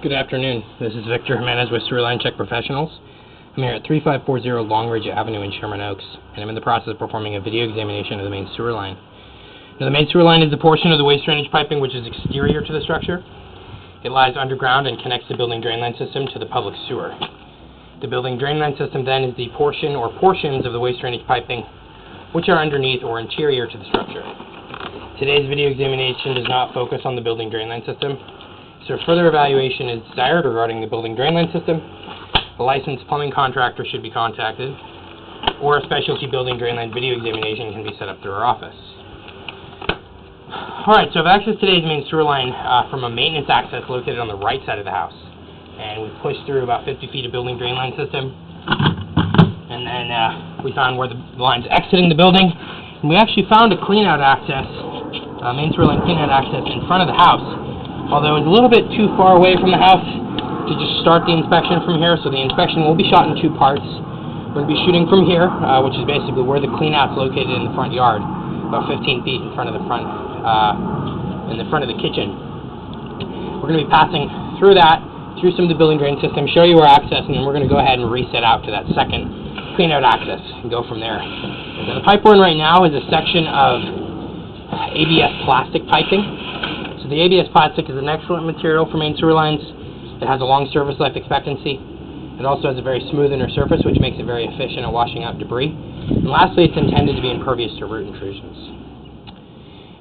Good afternoon. This is Victor Jimenez with Sewerline Check Professionals. I'm here at 3540 Long Ridge Avenue in Sherman Oaks, and I'm in the process of performing a video examination of the main sewer line. Now, the main sewer line is the portion of the waste drainage piping which is exterior to the structure. It lies underground and connects the building drain line system to the public sewer. The building drain line system then is the portion or portions of the waste drainage piping which are underneath or interior to the structure. Today's video examination does not focus on the building drain line system. So if further evaluation is desired regarding the building drain line system, a licensed plumbing contractor should be contacted, or a specialty building drain line video examination can be set up through our office. Alright, so I've accessed today's main sewer line from a maintenance access located on the right side of the house. And we pushed through about 50 feet of building drain line system. And then we found where the line's exiting the building. And we actually found a cleanout access, main sewer line cleanout access in front of the house. Although it's a little bit too far away from the house to just start the inspection from here, so the inspection will be shot in two parts. We're going to be shooting from here, which is basically where the cleanout's located in the front yard, about 15 feet in front of the kitchen. We're going to be passing through some of the building drain system, show you our access, and then we're going to go ahead and reset out to that second cleanout access and go from there. Now, the pipe we're in right now is a section of ABS plastic piping. So the ABS plastic is an excellent material for main sewer lines. It has a long service life expectancy. It also has a very smooth inner surface, which makes it very efficient at washing out debris. And lastly, it's intended to be impervious to root intrusions.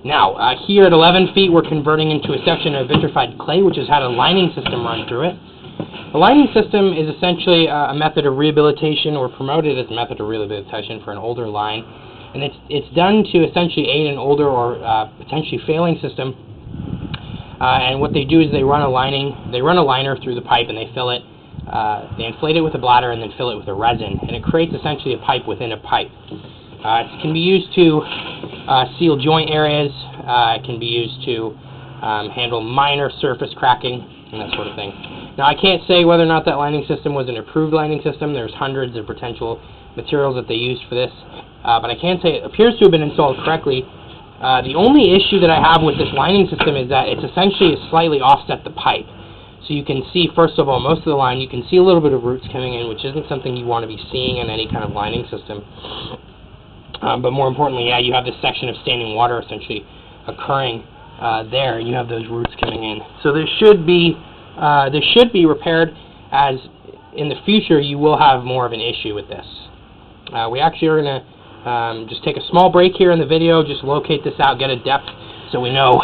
Now, here at 11 feet, we're converting into a section of vitrified clay, which has had a lining system run through it. The lining system is essentially a method of rehabilitation, or promoted as a method of rehabilitation for an older line. And it's done to essentially aid an older or potentially failing system. And what they do is they run a liner through the pipe and they fill it, they inflate it with a bladder and then fill it with a resin, and it creates essentially a pipe within a pipe. It can be used to seal joint areas, it can be used to handle minor surface cracking and that sort of thing. Now, I can't say whether or not that lining system was an approved lining system. There's hundreds of potential materials that they used for this, but I can say it appears to have been installed correctly. The only issue that I have with this lining system is that it's essentially slightly offset the pipe. So you can see, first of all, most of the line, you can see a little bit of roots coming in, which isn't something you want to be seeing in any kind of lining system. But more importantly, yeah, you have this section of standing water essentially occurring there, and you have those roots coming in. So this should be repaired, as in the future you will have more of an issue with this. We actually are going to just take a small break here in the video, just locate this out, get a depth so we know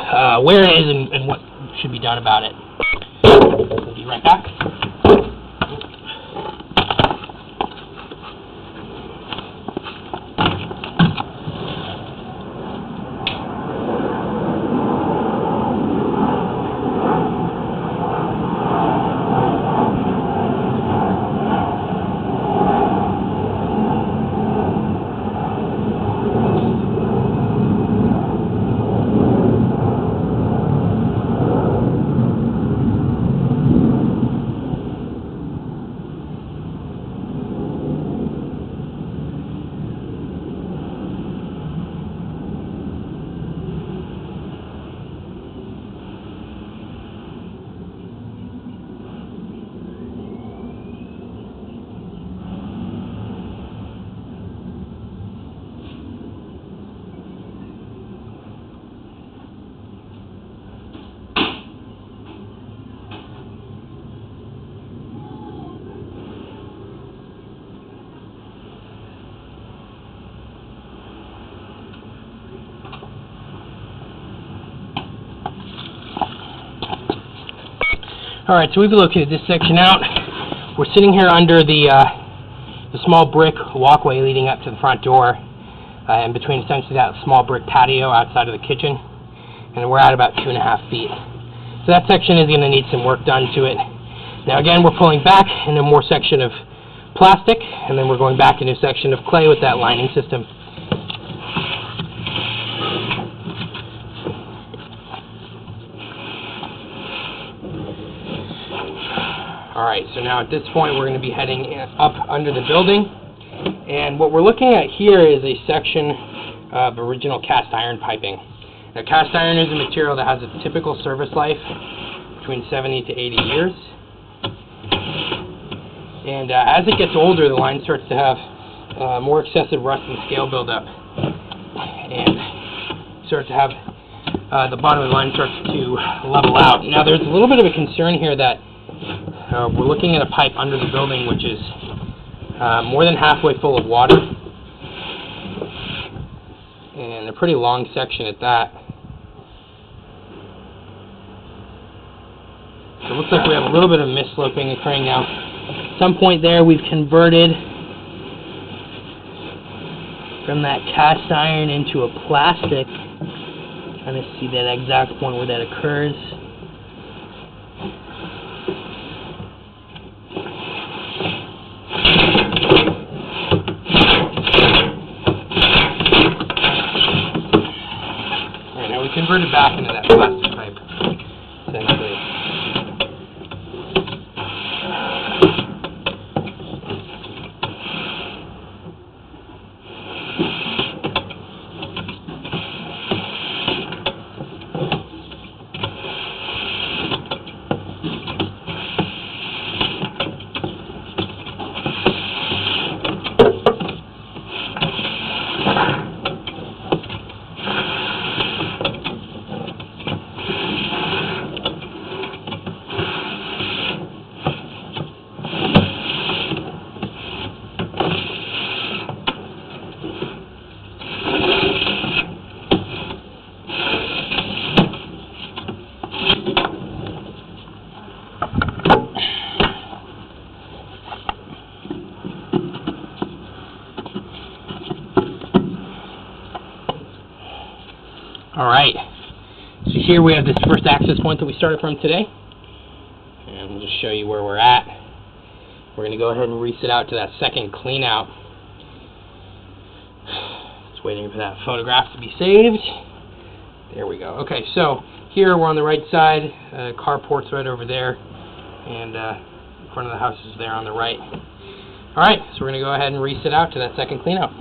where it is and what should be done about it. We'll be right back. Alright, so we've located this section out. We're sitting here under the small brick walkway leading up to the front door, and between essentially that small brick patio outside of the kitchen, and we're at about 2.5 feet. So that section is going to need some work done to it. Now again, we're pulling back into more section of plastic, and then we're going back into a section of clay with that lining system. Alright, so now at this point we're going to be heading up under the building, and what we're looking at here is a section of original cast iron piping. Now, cast iron is a material that has a typical service life between 70 to 80 years. And as it gets older, the line starts to have more excessive rust and scale buildup, and starts to have the bottom of the line starts to level out. Now, there's a little bit of a concern here that we're looking at a pipe under the building which is more than halfway full of water, and a pretty long section at that. So it looks like we have a little bit of misloping occurring now. At some point there, we've converted from that cast iron into a plastic. Trying to see that exact point where that occurs. Alright, now we converted back into that plastic pipe, essentially. Alright, so here we have this first access point that we started from today, and we'll just show you where we're at. We're going to go ahead and reset out to that second clean out. Just waiting for that photograph to be saved. There we go. Okay, so here we're on the right side, carport's right over there, and in front of the house is there on the right. Alright, so we're going to go ahead and reset out to that second clean out.